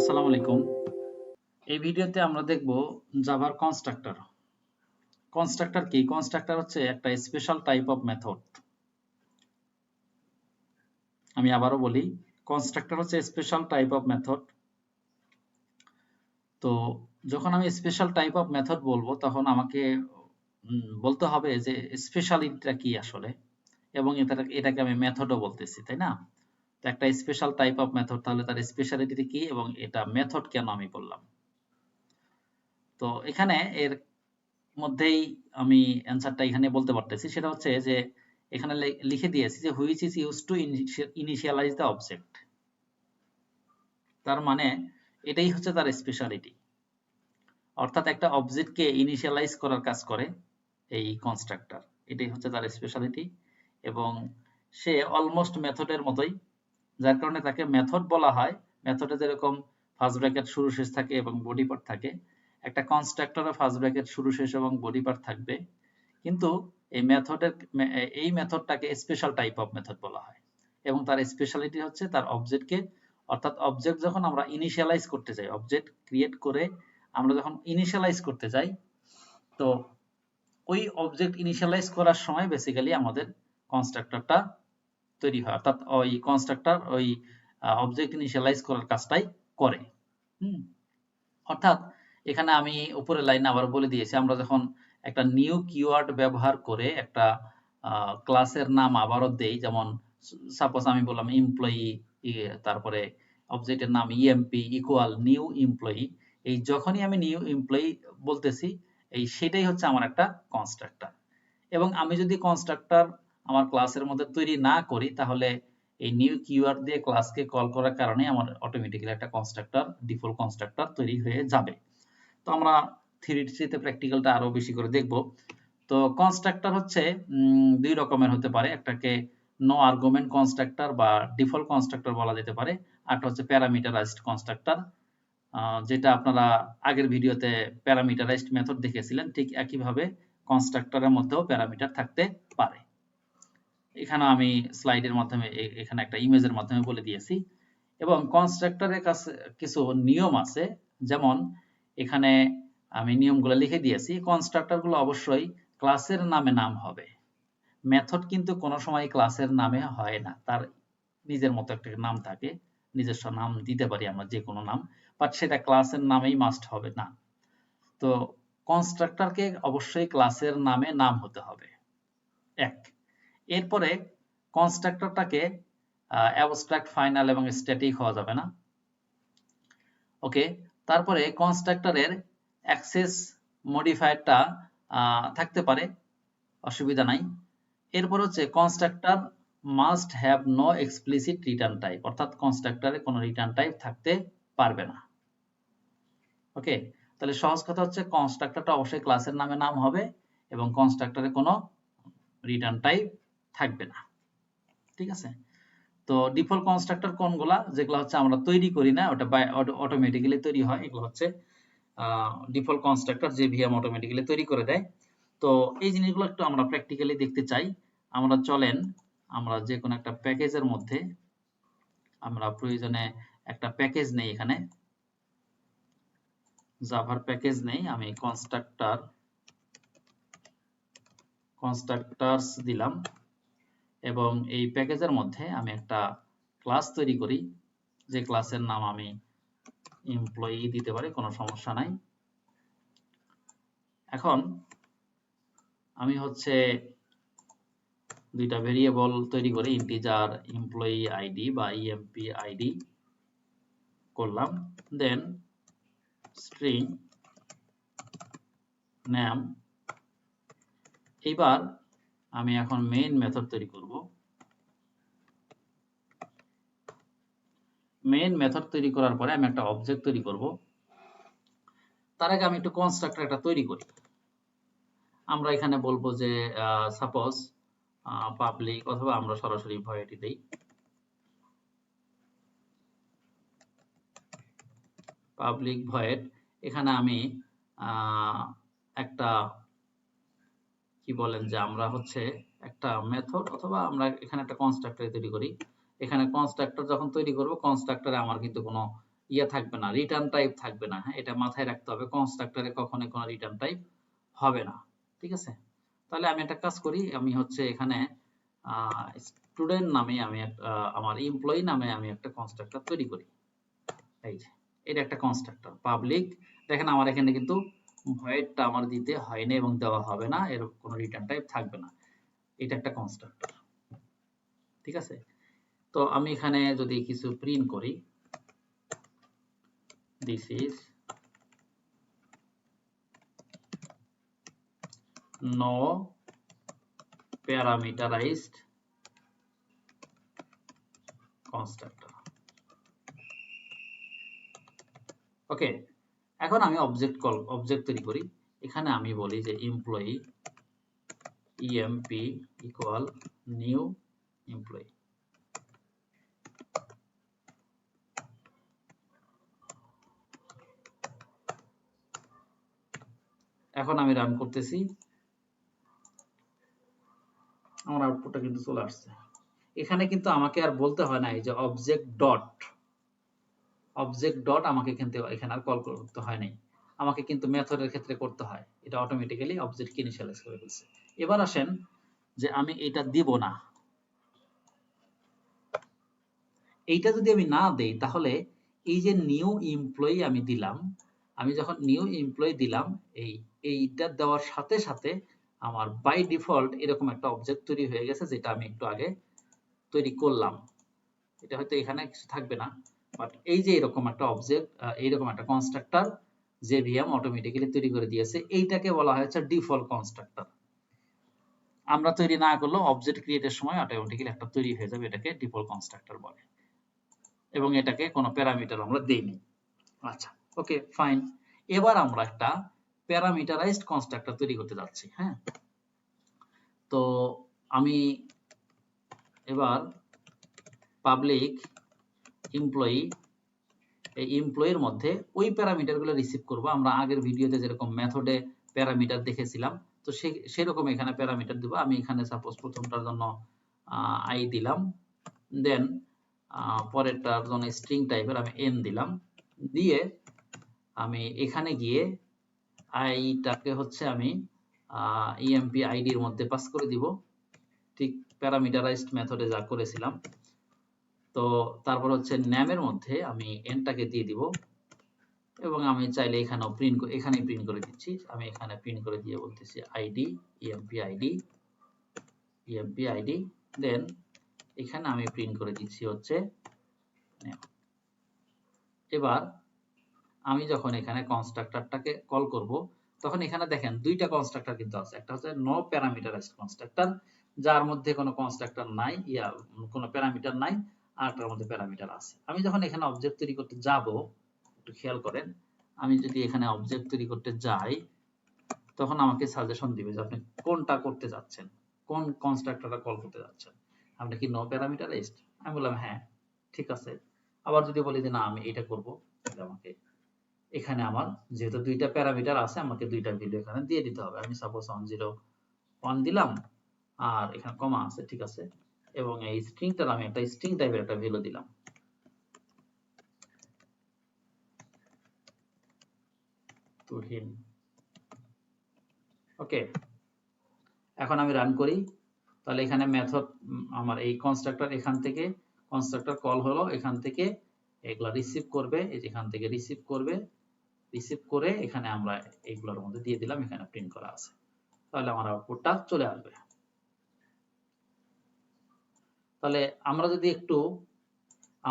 আসসালামু আলাইকুম। এই ভিডিওতে আমরা দেখব জাভার কনস্ট্রাক্টর। কনস্ট্রাক্টর কি? কনস্ট্রাক্টর হচ্ছে একটা স্পেশাল টাইপ অফ মেথড। আমি আবারও বলি, কনস্ট্রাক্টর হচ্ছে স্পেশাল টাইপ অফ মেথড। তো যখন আমি স্পেশাল টাইপ অফ মেথড বলবো তখন আমাকে বলতে হবে যে স্পেশালিটিটা কি আসলে, এবং এটাকে আমি মেথডও বলতেছি, তাই না? তো একটা স্পেশাল টাইপ অফ মেথড, তাহলে তার স্পেশালিটি কি এবং এটা মেথড কেন আমি বললাম। তো এখানে এর মধ্যেই আমি অ্যান্সারটা এখানে বলতে পারতেছি, সেটা হচ্ছে যে এখানে লিখে দিয়েছি যে which is use to initialise the object. তার মানে এটাই হচ্ছে তার স্পেশালিটি, অর্থাৎ একটা অবজেক্টকে ইনিশিয়ালাইজ করার কাজ করে এই কনস্ট্রাক্টর। এটাই হচ্ছে তার স্পেশালিটি এবং সে অলমোস্ট মেথডের মতোই, যার কারণে তাকে মেথড বলা হয়। মেথডে যেরকম ফার্স্ট ব্র্যাকেট শুরু শেষ থাকে এবং বডি পার্ট থাকে, একটা কনস্ট্রাক্টরে ফার্স্ট ব্র্যাকেট শুরু শেষ এবং বডি পার্ট থাকবে, কিন্তু এই মেথডটাকে স্পেশাল টাইপ অফ মেথড বলা হয় এবং তার স্পেশালিটি হচ্ছে তার অবজেক্টকে, অর্থাৎ অবজেক্ট যখন আমরা ইনিশিয়ালাইজ করতে যাই, অবজেক্ট ক্রিয়েট করে আমরা যখন ইনিশিয়ালাইজ করতে যাই, তো ওই অবজেক্ট ইনিশিয়ালাইজ করার সময় বেসিক্যালি আমাদের কনস্ট্রাক্টরটা তৈরি হয়, অর্থাৎ ওই কনস্ট্রাক্টর ওই অবজেক্ট ইনিশিয়ালাইজ করার কাজটাই করে। অর্থাৎ এখানে আমি উপরের লাইনে আবার বলে দিয়েছি, আমরা যখন একটা নিউ কিওয়ার্ড ব্যবহার করে একটা ক্লাসের নাম আবারও দেই, যেমন সাপোজ আমি বললাম এমপ্লয়ি, তারপরে অবজেক্টের নাম ইএমপি ইকুয়াল নিউ এমপ্লয়ি, এই যখনই আমি নিউ এমপ্লয়ি বলতেছি, এই সেটাই হচ্ছে আমার একটা কনস্ট্রাক্টর। এবং আমি যদি কনস্ট্রাক্টর আমার ক্লাসের মধ্যে তৈরি না করি, তাহলে এই নিউ কিওয়ার্ড দিয়ে ক্লাসকে কল করার কারণে আমার অটোমেটিক্যালি একটা কনস্ট্রাক্টর, ডিফল্ট কনস্ট্রাক্টর তৈরি হয়ে যাবে। তো আমরা থিওরিতে প্র্যাকটিক্যালটা আরো বেশি করে দেখব। তো কনস্ট্রাক্টর হচ্ছে দুই রকমের হতে পারে, একটাকে নো আর্গুমেন্ট কনস্ট্রাক্টর বা ডিফল্ট কনস্ট্রাক্টর বলা যেতে পারে, আরটা হচ্ছে প্যারামিটারাইজড কনস্ট্রাক্টর, যেটা আপনারা আগের ভিডিওতে প্যারামিটারাইজড মেথড দেখেছিলেন। ঠিক একইভাবে কনস্ট্রাক্টরের মধ্যেও প্যারামিটার থাকতে পারে। এখানে আমি স্লাইডের মাধ্যমে, এখানে একটা ইমেজের মাধ্যমে বলে দিয়েছি। এবং কনস্ট্রাক্টরের কাছে কিছু নিয়ম আছে, যেমন এখানে আমি নিয়মগুলো লিখে দিয়েছি। কনস্ট্রাক্টরগুলো অবশ্যই ক্লাসের নামে নাম হবে। মেথড কিন্তু কোনো সময় ক্লাসের নামে হয় না, তার নিজের মতো একটা নাম থাকে, নিজস্ব নাম দিতে পারি আমরা যে কোনো নাম, বাট সেটা ক্লাসের নামেই মাস্ট হবে না। তো কনস্ট্রাক্টরকে অবশ্যই ক্লাসের নামে নাম হতে হবে, এক। এরপরে কনস্ট্রাক্টরটাকে অ্যাবস্ট্রাক্ট, ফাইনাল এবং স্ট্যাটিক হওয়া যাবে না। ওকে, তারপরে কনস্ট্রাক্টরের অ্যাক্সেস মডিফায়ারটা থাকতে পারে, অসুবিধা নাই। এরপর হচ্ছে constructor must have no explicit return type, অর্থাৎ কনস্ট্রাক্টরে কোনো রিটার্ন টাইপ থাকতে পারবে না। ওকে, তাহলে সহজ কথা হচ্ছে কনস্ট্রাক্টরটা অবশ্যই ক্লাসের নামে নাম হবে এবং কনস্ট্রাক্টরে কোনো রিটার্ন টাইপ থাকবে না। ঠিক আছে? তো ডিফল্ট কনস্ট্রাক্টর কোনগুলা? যেগুলো হচ্ছে আমরা তৈরি করি না, ওটা অটোমেটিক্যালি তৈরি হয়, এগুলো হচ্ছে ডিফল্ট কনস্ট্রাক্টর, যে ভিএম অটোমেটিক্যালি তৈরি করে দেয়। তো এই জিনিসগুলো একটু আমরা প্র্যাকটিক্যালি দেখতে চাই। আমরা চলেন, আমরা যে কোনো একটা প্যাকেজের মধ্যে আমরা প্রয়োজনে একটা প্যাকেজ নেই, এখানে জাভার প্যাকেজ নেই, আমি কনস্ট্রাক্টরস দিলাম এবং এই প্যাকেজের মধ্যে আমি একটা ক্লাস তৈরি করি, যে ক্লাসের নাম আমি এমপ্লয়ি দিতে পারি, কোনো সমস্যা নাই। এখন আমি হচ্ছে দুইটা ভেরিয়েবল তৈরি করে ইন্টিজার এমপ্লয়ি আইডি বা ইএমপি আইডি করলাম, দেন স্ট্রিং নেম। এইবার আমি এখন মেইন মেথড তৈরি করব। মেইন মেথড তৈরি করার পরে আমি একটা অবজেক্ট তৈরি করব। তার আগে আমি একটু কনস্ট্রাক্টর একটা তৈরি করি। আমরা এখানে বলবো যে সাপোজ পাবলিক, অথবা আমরা সরাসরি ভয়েডই দেই, পাবলিক ভয়েড। এখানে আমি একটা কি বলেন যে আমরা হচ্ছে একটা মেথড, অথবা আমরা এখানে একটা কনস্ট্রাক্টর তৈরি করি। এখানে কনস্ট্রাক্টর যখন তৈরি করব, কনস্ট্রাক্টরে আমার কিন্তু কোনো ইয়ে থাকবে না, রিটার্ন টাইপ থাকবে না। হ্যাঁ, এটা মাথায় রাখতে হবে, কনস্ট্রাক্টরে কখনোই কোনো রিটার্ন টাইপ হবে না। ঠিক আছে? তাহলে আমি একটা কাজ করি, আমি হচ্ছে এখানে স্টুডেন্ট নামে আমি আমার এমপ্লয়ি নামে আমি একটা কনস্ট্রাক্টর তৈরি করি। এই যে এটা একটা কনস্ট্রাক্টর পাবলিক। দেখেন আমার এখানে কিন্তু ভয়েডটা আমার দিতে হয় না এবং দেওয়া হবে না, এর কোনো রিটার্ন টাইপ থাকবে না। এটা একটা কনস্ট্রাক্টর। ঠিক আছে? তো আমি এখানে যদি কিছু প্রিন্ট করি, this is no parameterized constructor. ওকে, এখন আমি অবজেক্ট তৈরি করি। এখানে আমি বলি যে employee emp equal new employee. এখন আমি রান করতেছি, আমার আউটপুটটা কিন্তু চলে আসছে। এখানে কিন্তু আমাকে আর বলতে হয় না এই যে অবজেক্ট ডট আমাকে কিন্তু এখানে আর কল করতে হয় নাই, আমাকে কিন্তু মেথডের ক্ষেত্রে করতে হয়। এটা অটোমেটিক্যালি অবজেক্টকে ইনিশিয়ালাইজ করে ফেলছে। এবার আসেন যে আমি এটা দিব না, এইটা যদি আমি না দেই তাহলে এই যে নিউ এমপ্লয়ি আমি দিলাম, আমি যখন নিউ এমপ্লয়ি দিলাম এইটা দেওয়ার সাথে সাথে আমার বাই ডিফল্ট এরকম একটা অবজেক্ট তৈরি হয়ে গেছে, যেটা আমি একটু আগে তৈরি করলাম। এটা হয়তো এখানে কিছু থাকবে না, বাট এই যে এরকম একটা অবজেক্ট, এইরকম একটা কনস্ট্রাক্টর জেভিএম অটোমেটিক্যালি তৈরি করে দিয়েছে। এইটাকে বলা হয়েছে ডিফল্ট কনস্ট্রাক্টর। আমরা তৈরি না করলেও অবজেক্ট ক্রিয়েটের সময় অটোমেটিক্যালি একটা তৈরি হয়ে যাবে, এটাকে ডিফল্ট কনস্ট্রাক্টর বলে। এবং এটাকে কোনো প্যারামিটার আমরা দেইনি। আচ্ছা, ওকে ফাইন। এবার আমরা একটা প্যারামিটারাইজড কনস্ট্রাক্টর তৈরি করতে যাচ্ছি। হ্যাঁ, তো আমি এবার পাবলিক এমপ্লয়ি, এই এমপ্লয়ির মধ্যে ওই প্যারামিটারগুলো রিসিভ করব। আমরা আগের ভিডিওতে যেরকম মেথডে প্যারামিটার দেখেছিলাম, তো সেরকম এখানে প্যারামিটার দিব। আমি এখানে সাপোজ প্রথমটার জন্য আই দিলাম, দেন পরেরটার জন্য স্ট্রিং টাইপের আমি এন দিলাম, দিয়ে আমি এখানে গিয়ে আইটাকে হচ্ছে আমি ইএমপি আইডির মধ্যে পাস করে দিব, ঠিক প্যারামিটারাইজড মেথডে যা করেছিলাম। তো তারপর হচ্ছে নামের মধ্যে আমি এনটাকে দিয়ে দিব এবং আমি চাইলে এখানেও এখানেই প্রিন্ট করে দিচ্ছি। আমি এখানে প্রিন্ট করে দিয়ে বলতেছি আইডি ইএমপি আইডি, দেন এখানে আমি প্রিন্ট করে দিচ্ছি হচ্ছে নেম। এবার আমি যখন এখানে কনস্ট্রাক্টরটাকে কল করব, তখন এখানে দেখেন দুইটা কনস্ট্রাক্টর কিন্তু আছে। একটা হচ্ছে নো প্যারামিটারাইজড কনস্ট্রাক্টর, যার মধ্যে কোনো কনস্ট্রাক্টর নাই, কোনো প্যারামিটার নাই, আর একটার মধ্যে প্যারামিটার আছে। আমি যখন এখানে অবজেক্ট তৈরি করতে যাব, একটু খেয়াল করেন, আমি যদি এখানে অবজেক্ট তৈরি করতে যাই, তখন আমাকে সাজেশন দিবে যে আপনি কোনটা করতে যাচ্ছেন, কোন কনস্ট্রাক্টরটা কল করতে যাচ্ছেন। আপনি কি নো প্যারামিটারাইজড? আমি বললাম হ্যাঁ, ঠিক আছে। আবার যদি বলি যে না আমি এটা করব, তাহলে আমাকে এখানে আমার যেহেতু দুইটা প্যারামিটার আছে, আমাকে দুইটা ভ্যালু এখানে দিয়ে দিতে হবে। আমি সাপোজ 101 দিলাম, আর এখানে কমা আছে, ঠিক আছে। এবং এই স্ট্রিংটার আমি একটা স্ট্রিং টাইপের একটা ভ্যালু দিলাম, টু হিম। ওকে, এখন আমি রান করি, তাহলে এখানে মেথড আমার এই কনস্ট্রাক্টর এখান থেকে কনস্ট্রাক্টর কল হলো, এখান থেকে এগুলা রিসিভ করবে, এই যে এখান থেকে রিসিভ করবে, রিসিভ করে এখানে আমরা এইগুলোর মধ্যে দিয়ে দিলাম, এখানে প্রিন্ট করা আছে। তাহলে আমার আউটপুটটা চলে আসবে। তাহলে আমরা যদি একটু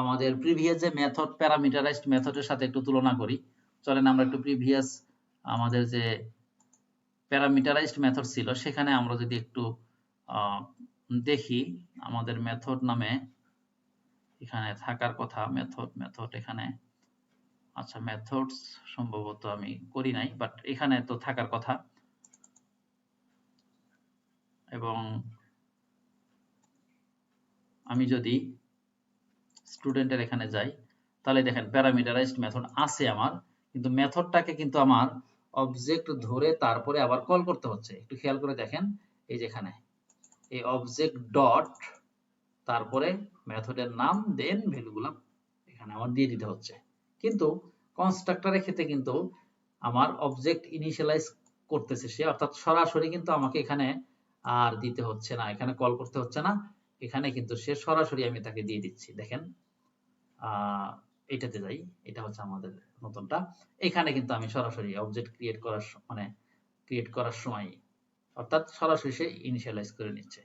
আমাদের প্রিভিয়াস যে মেথড প্যারামিটারাইজড মেথডের সাথে একটু তুলনা করি, চলেন আমরা একটু প্রিভিয়াস আমাদের যে প্যারামিটারাইজড মেথড ছিল সেখানে আমরা যদি একটু দেখি, আমাদের মেথড নামে এখানে থাকার কথা, মেথড এখানে, আচ্ছা মেথডস সম্ভবত আমি করি নাই, বাট এখানে তো থাকার কথা। এবং আমি যদি স্টুডেন্টের এখানে যাই, তাহলে দেখেন প্যারামিটারাইজড মেথড আছে আমার, কিন্তু মেথডটাকে কিন্তু আমার অবজেক্ট ধরে তারপরে আবার কল করতে হচ্ছে। একটু খেয়াল করে দেখেন, এই যেখানে এই অবজেক্ট ডট তারপরে মেথডের নাম দেন ভ্যালুগুলো এখানে আমার দিয়ে দিতে হচ্ছে। কিন্তু কনস্ট্রাক্টরের ক্ষেত্রে কিন্তু আমার অবজেক্ট ইনিশিয়ালাইজ করতেছে সে, অর্থাৎ সরাসরি কিন্তু আমাকে এখানে আর দিতে হচ্ছে না, এখানে কল করতে হচ্ছে না, এখানে কিন্তু সে সরাসরি আমি তাকে দিয়ে দিচ্ছি। দেখেন এটাতে যাই, এটা হচ্ছে আমাদের নতুনটা। এখানে কিন্তু আমি সরাসরি অবজেক্ট ক্রিয়েট করার ক্রিয়েট করার সময় অর্থাৎ সরাসরি সে ইনিশিয়ালাইজ করে নিচ্ছে।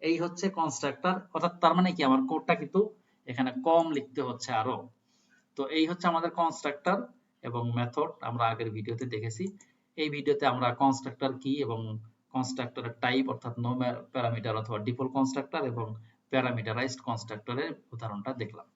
এই হচ্ছে কনস্ট্রাক্টর, অর্থাৎ তার মানে কি আমার কোডটা কিন্তু এখানে কম লিখতে হচ্ছে আরো। তো এই হচ্ছে আমাদের কনস্ট্রাক্টর এবং মেথড, আমরা আগের ভিডিওতে দেখেছি। এই ভিডিওতে আমরা কনস্ট্রাক্টর কি এবং কনস্ট্রাক্টরের টাইপ অর্থাৎ নো প্যারামিটার অথবা ডিফল্ট কনস্ট্রাক্টর এবং প্যারামিটারাইজড কনস্ট্রাক্টরের উদাহরণটা দেখলাম।